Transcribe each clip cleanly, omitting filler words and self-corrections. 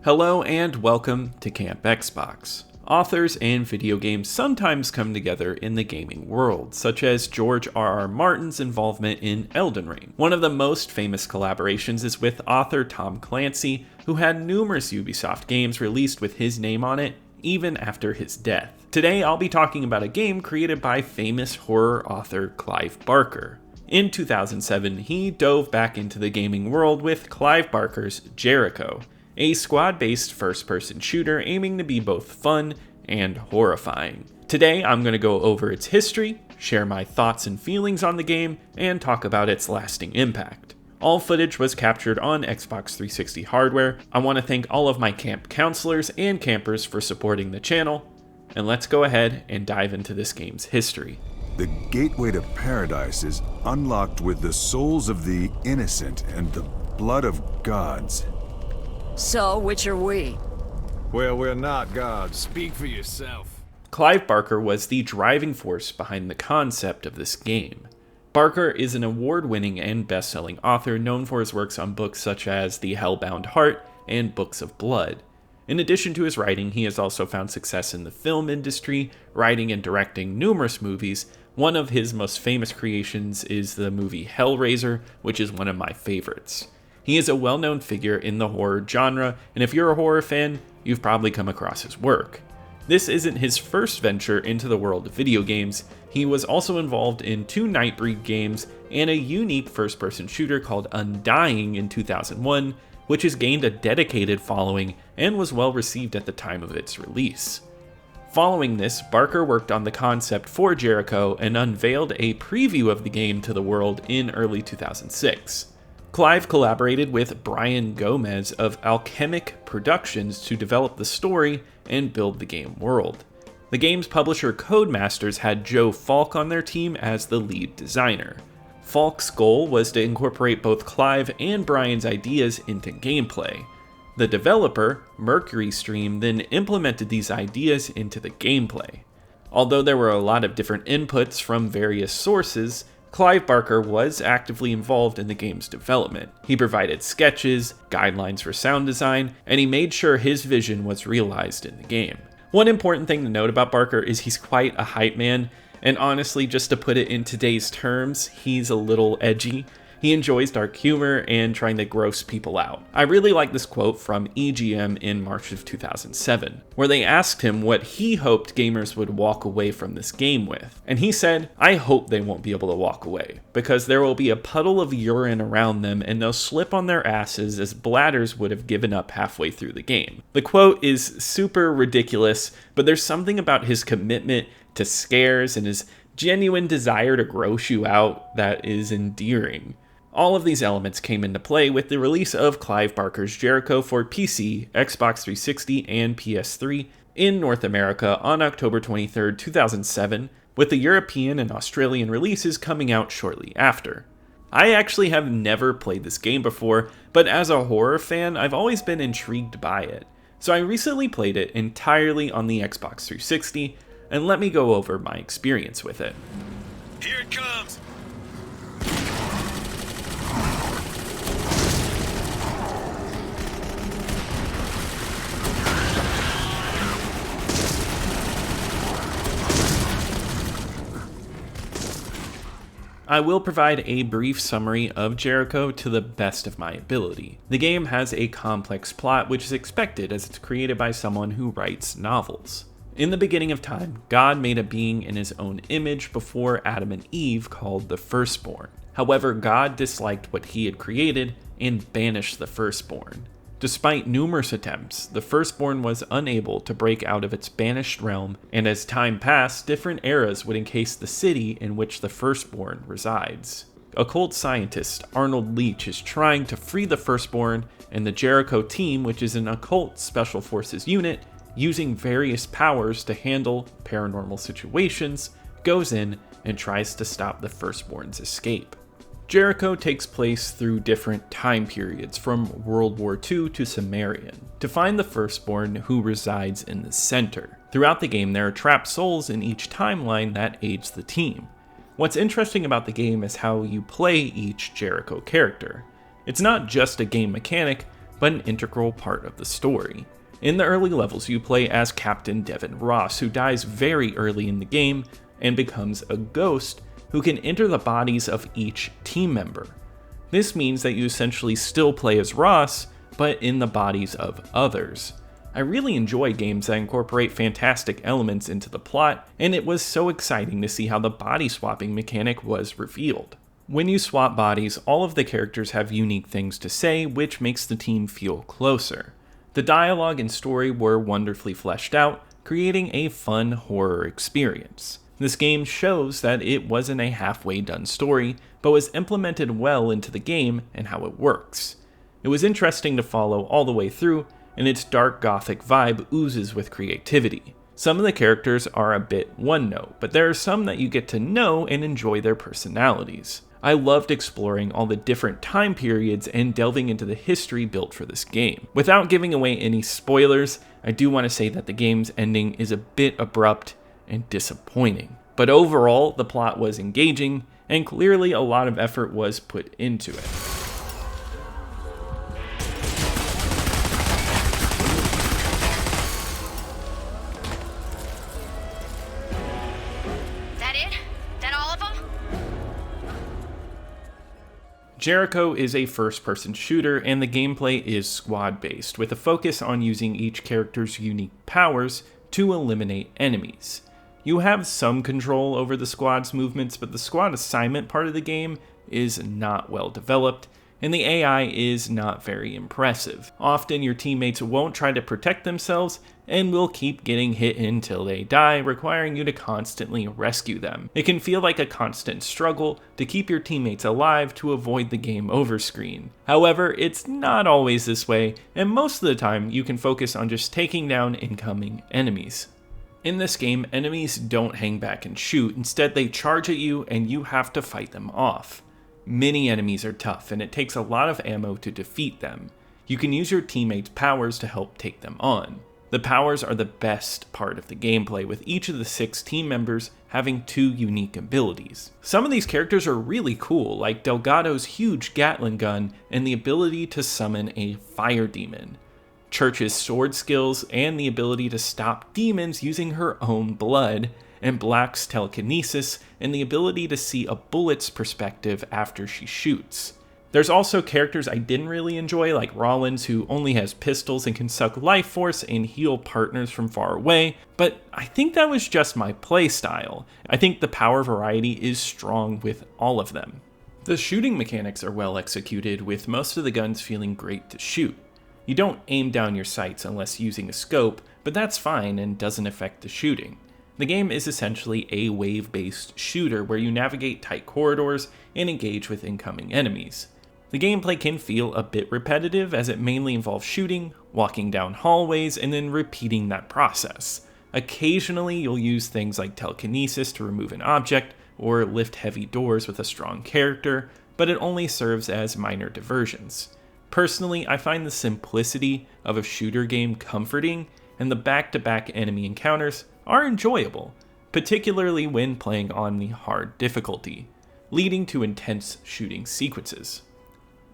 Hello and welcome to Camp Xbox. Authors and video games sometimes come together in the gaming world, such as George R.R. Martin's involvement in Elden Ring. One of the most famous collaborations is with author Tom Clancy, who had numerous Ubisoft games released with his name on it, even after his death. Today I'll be talking about a game created by famous horror author Clive Barker. In 2007, he dove back into the gaming world with Clive Barker's Jericho, a squad-based first-person shooter aiming to be both fun and horrifying. Today, I'm going to go over its history, share my thoughts and feelings on the game, and talk about its lasting impact. All footage was captured on Xbox 360 hardware. I want to thank all of my camp counselors and campers for supporting the channel, and let's go ahead and dive into this game's history. The gateway to paradise is unlocked with the souls of the innocent and the blood of gods. So, which are we? Well, we're not gods. Speak for yourself. Clive Barker was the driving force behind the concept of this game. Barker is an award-winning and best-selling author known for his works on books such as The Hellbound Heart and Books of Blood. In addition to his writing, he has also found success in the film industry, writing and directing numerous movies. One of his most famous creations is the movie Hellraiser, which is one of my favorites. He is a well-known figure in the horror genre, and if you're a horror fan, you've probably come across his work. This isn't his first venture into the world of video games. He was also involved in 2 Nightbreed games and a unique first-person shooter called Undying in 2001, which has gained a dedicated following and was well received at the time of its release. Following this, Barker worked on the concept for Jericho and unveiled a preview of the game to the world in early 2006. Clive collaborated with Brian Gomez of Alchemic Productions to develop the story and build the game world. The game's publisher Codemasters had Joe Falk on their team as the lead designer. Falk's goal was to incorporate both Clive and Brian's ideas into gameplay. The developer, Mercury Stream, then implemented these ideas into the gameplay. Although there were a lot of different inputs from various sources, Clive Barker was actively involved in the game's development. He provided sketches, guidelines for sound design, and he made sure his vision was realized in the game. One important thing to note about Barker is he's quite a hype man, and honestly, just to put it in today's terms, he's a little edgy. He enjoys dark humor and trying to gross people out. I really like this quote from EGM in March of 2007, where they asked him what he hoped gamers would walk away from this game with. And he said, "I hope they won't be able to walk away, because there will be a puddle of urine around them and they'll slip on their asses as bladders would have given up halfway through the game." The quote is super ridiculous, but there's something about his commitment to scares and his genuine desire to gross you out that is endearing. All of these elements came into play with the release of Clive Barker's Jericho for PC, Xbox 360, and PS3 in North America on October 23, 2007, with the European and Australian releases coming out shortly after. I actually have never played this game before, but as a horror fan, I've always been intrigued by it. So I recently played it entirely on the Xbox 360, and let me go over my experience with it. Here it comes! I will provide a brief summary of Jericho to the best of my ability. The game has a complex plot, which is expected as it's created by someone who writes novels. In the beginning of time, God made a being in his own image before Adam and Eve called the Firstborn. However, God disliked what he had created and banished the Firstborn. Despite numerous attempts, the Firstborn was unable to break out of its banished realm, and as time passed, different eras would encase the city in which the Firstborn resides. Occult scientist Arnold Leach is trying to free the Firstborn, and the Jericho team, which is an occult special forces unit, using various powers to handle paranormal situations, goes in and tries to stop the Firstborn's escape. Jericho takes place through different time periods, from World War II to Sumerian, to find the Firstborn who resides in the center. Throughout the game, there are trapped souls in each timeline that aids the team. What's interesting about the game is how you play each Jericho character. It's not just a game mechanic, but an integral part of the story. In the early levels, you play as Captain Devin Ross, who dies very early in the game and becomes a ghost who can enter the bodies of each team member. This means that you essentially still play as Ross, but in the bodies of others. I really enjoy games that incorporate fantastic elements into the plot, and it was so exciting to see how the body swapping mechanic was revealed. When you swap bodies, all of the characters have unique things to say, which makes the team feel closer. The dialogue and story were wonderfully fleshed out, creating a fun horror experience. This game shows that it wasn't a halfway done story, but was implemented well into the game and how it works. It was interesting to follow all the way through, and its dark gothic vibe oozes with creativity. Some of the characters are a bit one note, but there are some that you get to know and enjoy their personalities. I loved exploring all the different time periods and delving into the history built for this game. Without giving away any spoilers, I do want to say that the game's ending is a bit abrupt and disappointing. But overall, the plot was engaging, and clearly a lot of effort was put into it. Jericho is a first-person shooter, and the gameplay is squad-based, with a focus on using each character's unique powers to eliminate enemies. You have some control over the squad's movements, but the squad assignment part of the game is not well developed, and the AI is not very impressive. Often your teammates won't try to protect themselves and will keep getting hit until they die, requiring you to constantly rescue them. It can feel like a constant struggle to keep your teammates alive to avoid the game over screen. However, it's not always this way, and most of the time you can focus on just taking down incoming enemies. In this game, enemies don't hang back and shoot, instead they charge at you and you have to fight them off. Many enemies are tough, and it takes a lot of ammo to defeat them. You can use your teammates' powers to help take them on. The powers are the best part of the gameplay, with each of the 6 team members having 2 unique abilities. Some of these characters are really cool, like Delgado's huge Gatling gun and the ability to summon a fire demon. Church's sword skills and the ability to stop demons using her own blood, and Black's telekinesis and the ability to see a bullet's perspective after she shoots. There's also characters I didn't really enjoy, like Rollins, who only has pistols and can suck life force and heal partners from far away, but I think that was just my playstyle. I think the power variety is strong with all of them. The shooting mechanics are well executed, with most of the guns feeling great to shoot. You don't aim down your sights unless using a scope, but that's fine and doesn't affect the shooting. The game is essentially a wave-based shooter where you navigate tight corridors and engage with incoming enemies. The gameplay can feel a bit repetitive, as it mainly involves shooting, walking down hallways, and then repeating that process. Occasionally, you'll use things like telekinesis to remove an object, or lift heavy doors with a strong character, but it only serves as minor diversions. Personally, I find the simplicity of a shooter game comforting, and the back-to-back enemy encounters are enjoyable, particularly when playing on the hard difficulty, leading to intense shooting sequences.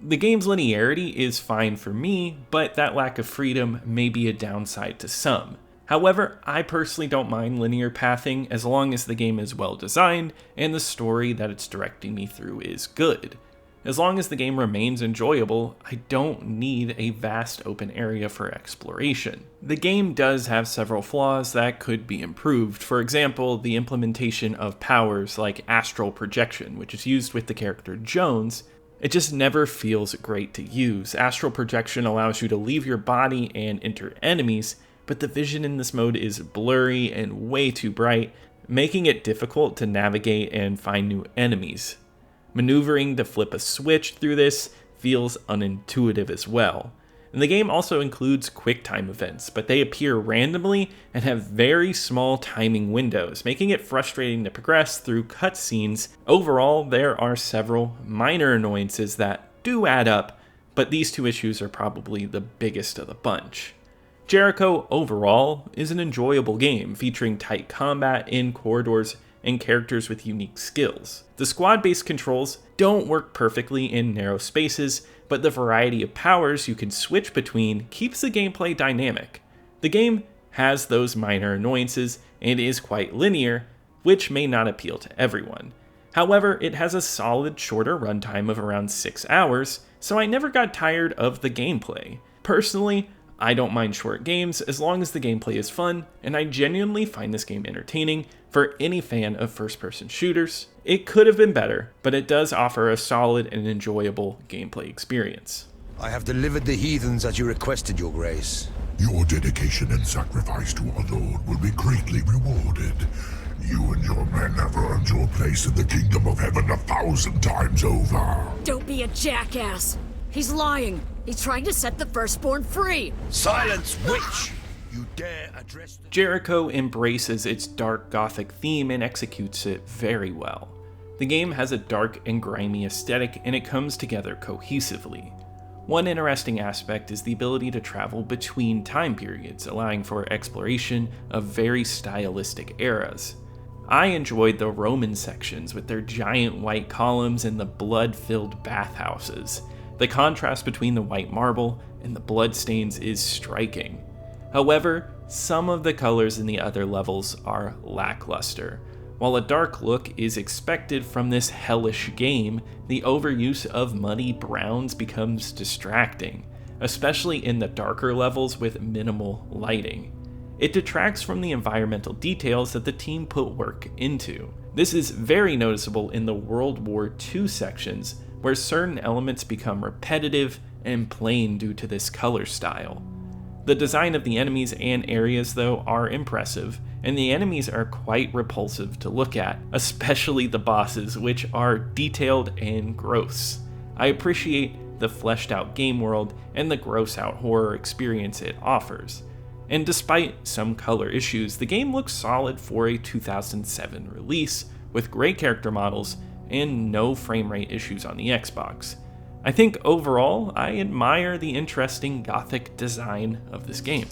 The game's linearity is fine for me, but that lack of freedom may be a downside to some. However, I personally don't mind linear pathing as long as the game is well designed and the story that it's directing me through is good. As long as the game remains enjoyable, I don't need a vast open area for exploration. The game does have several flaws that could be improved. For example, the implementation of powers like astral projection, which is used with the character Jones. It just never feels great to use. Astral projection allows you to leave your body and enter enemies, but the vision in this mode is blurry and way too bright, making it difficult to navigate and find new enemies. Maneuvering to flip a switch through this feels unintuitive as well. And the game also includes QuickTime events, but they appear randomly and have very small timing windows, making it frustrating to progress through cutscenes. Overall, there are several minor annoyances that do add up, but these 2 issues are probably the biggest of the bunch. Jericho, overall, is an enjoyable game, featuring tight combat in corridors and characters with unique skills. The squad-based controls don't work perfectly in narrow spaces, but the variety of powers you can switch between keeps the gameplay dynamic. The game has those minor annoyances and is quite linear, which may not appeal to everyone. However, it has a solid shorter runtime of around 6 hours, so I never got tired of the gameplay. Personally, I don't mind short games as long as the gameplay is fun, and I genuinely find this game entertaining for any fan of first-person shooters. It could have been better, but it does offer a solid and enjoyable gameplay experience. I have delivered the heathens as you requested, your grace. Your dedication and sacrifice to our Lord will be greatly rewarded. You and your men have earned your place in the kingdom of heaven 1,000 times over. Don't be a jackass. He's lying. He's trying to set the firstborn free. Silence, witch! You dare address the... Jericho embraces its dark gothic theme and executes it very well. The game has a dark and grimy aesthetic, and it comes together cohesively. One interesting aspect is the ability to travel between time periods, allowing for exploration of very stylistic eras. I enjoyed the Roman sections with their giant white columns and the blood-filled bathhouses. The contrast between the white marble and the bloodstains is striking. However, some of the colors in the other levels are lackluster. While a dark look is expected from this hellish game, the overuse of muddy browns becomes distracting, especially in the darker levels with minimal lighting. It detracts from the environmental details that the team put work into. This is very noticeable in the World War II sections, where certain elements become repetitive and plain due to this color style. The design of the enemies and areas, though, are impressive, and the enemies are quite repulsive to look at, especially the bosses, which are detailed and gross. I appreciate the fleshed out game world and the gross out horror experience it offers. And despite some color issues, the game looks solid for a 2007 release, with great character models and no frame rate issues on the Xbox. I think overall, I admire the interesting gothic design of this game.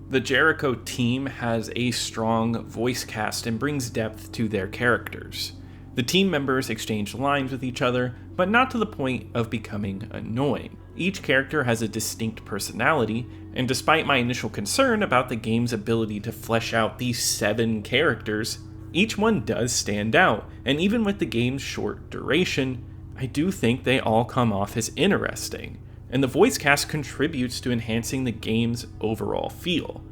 The Jericho team has a strong voice cast and brings depth to their characters. The team members exchange lines with each other, but not to the point of becoming annoying. Each character has a distinct personality, and despite my initial concern about the game's ability to flesh out these 7 characters, each one does stand out, and even with the game's short duration, I do think they all come off as interesting, and the voice cast contributes to enhancing the game's overall feel.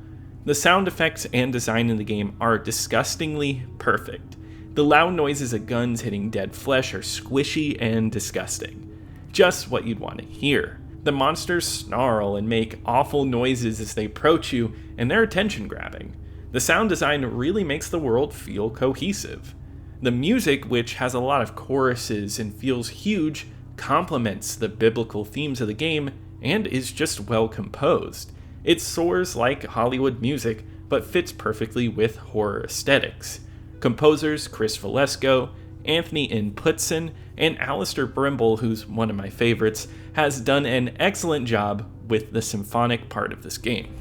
The sound effects and design in the game are disgustingly perfect. The loud noises of guns hitting dead flesh are squishy and disgusting. Just what you'd want to hear. The monsters snarl and make awful noises as they approach you, and they're attention grabbing. The sound design really makes the world feel cohesive. The music, which has a lot of choruses and feels huge, complements the biblical themes of the game and is just well composed. It soars like Hollywood music, but fits perfectly with horror aesthetics. Composers Chris Valesco, Anthony N. Putson, and Alistair Brimble, who's one of my favorites, has done an excellent job with the symphonic part of this game.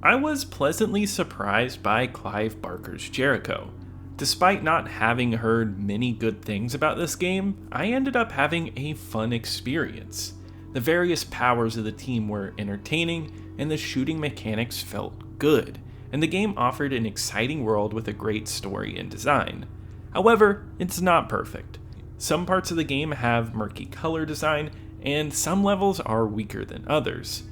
I was pleasantly surprised by Clive Barker's Jericho. Despite not having heard many good things about this game, I ended up having a fun experience. The various powers of the team were entertaining, and the shooting mechanics felt good, and the game offered an exciting world with a great story and design. However, it's not perfect. Some parts of the game have murky color design, and some levels are weaker than others.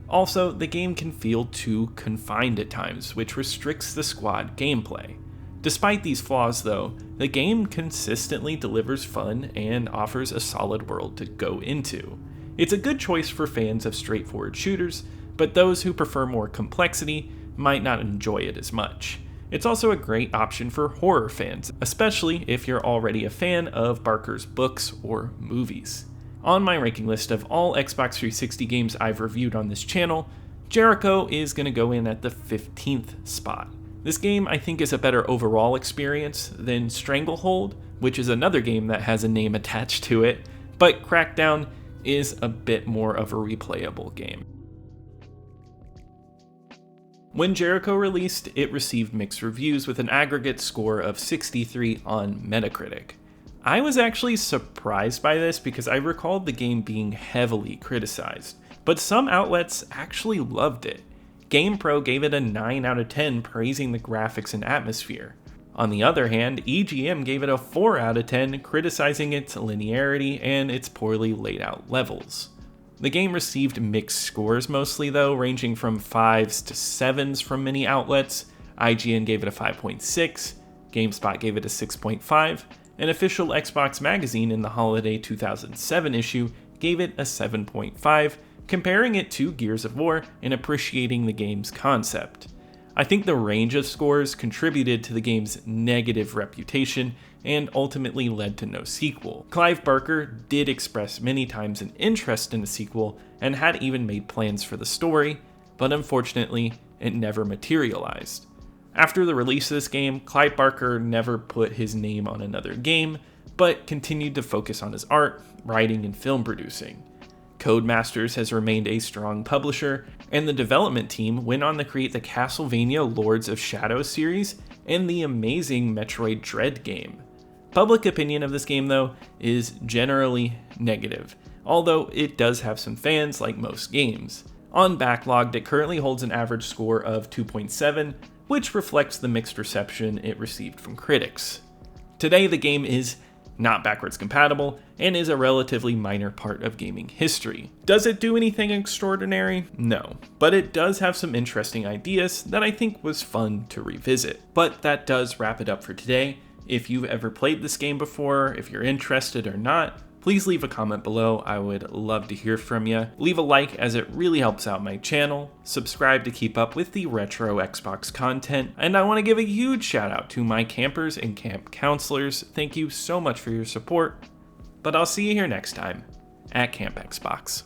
Also, the game can feel too confined at times, which restricts the squad gameplay. Despite these flaws though, the game consistently delivers fun and offers a solid world to go into. It's a good choice for fans of straightforward shooters, but those who prefer more complexity might not enjoy it as much. It's also a great option for horror fans, especially if you're already a fan of Barker's books or movies. On my ranking list of all Xbox 360 games I've reviewed on this channel, Jericho is going to go in at the 15th spot. This game I think is a better overall experience than Stranglehold, which is another game that has a name attached to it, but Crackdown is a bit more of a replayable game. When Jericho released, it received mixed reviews with an aggregate score of 63 on Metacritic. I was actually surprised by this because I recalled the game being heavily criticized, but some outlets actually loved it. GamePro gave it a 9 out of 10, praising the graphics and atmosphere. On the other hand, EGM gave it a 4 out of 10, criticizing its linearity and its poorly laid out levels. The game received mixed scores mostly though, ranging from 5s to 7s from many outlets. IGN gave it a 5.6, GameSpot gave it a 6.5, and official Xbox Magazine in the holiday 2007 issue gave it a 7.5, comparing it to Gears of War and appreciating the game's concept. I think the range of scores contributed to the game's negative reputation and ultimately led to no sequel. Clive Barker did express many times an interest in a sequel and had even made plans for the story, but unfortunately, it never materialized. After the release of this game, Clive Barker never put his name on another game, but continued to focus on his art, writing, and film producing. Codemasters has remained a strong publisher, and the development team went on to create the Castlevania Lords of Shadow series and the amazing Metroid Dread game. Public opinion of this game, though, is generally negative, although it does have some fans like most games. On Backlogged, it currently holds an average score of 2.7, which reflects the mixed reception it received from critics. Today, the game is not backwards compatible, and is a relatively minor part of gaming history. Does it do anything extraordinary? No, but it does have some interesting ideas that I think was fun to revisit. But that does wrap it up for today. If you've ever played this game before, if you're interested or not, please leave a comment below. I would love to hear from you. Leave a like as it really helps out my channel. Subscribe to keep up with the retro Xbox content. And I want to give a huge shout out to my campers and camp counselors. Thank you so much for your support. But I'll see you here next time at Camp Xbox.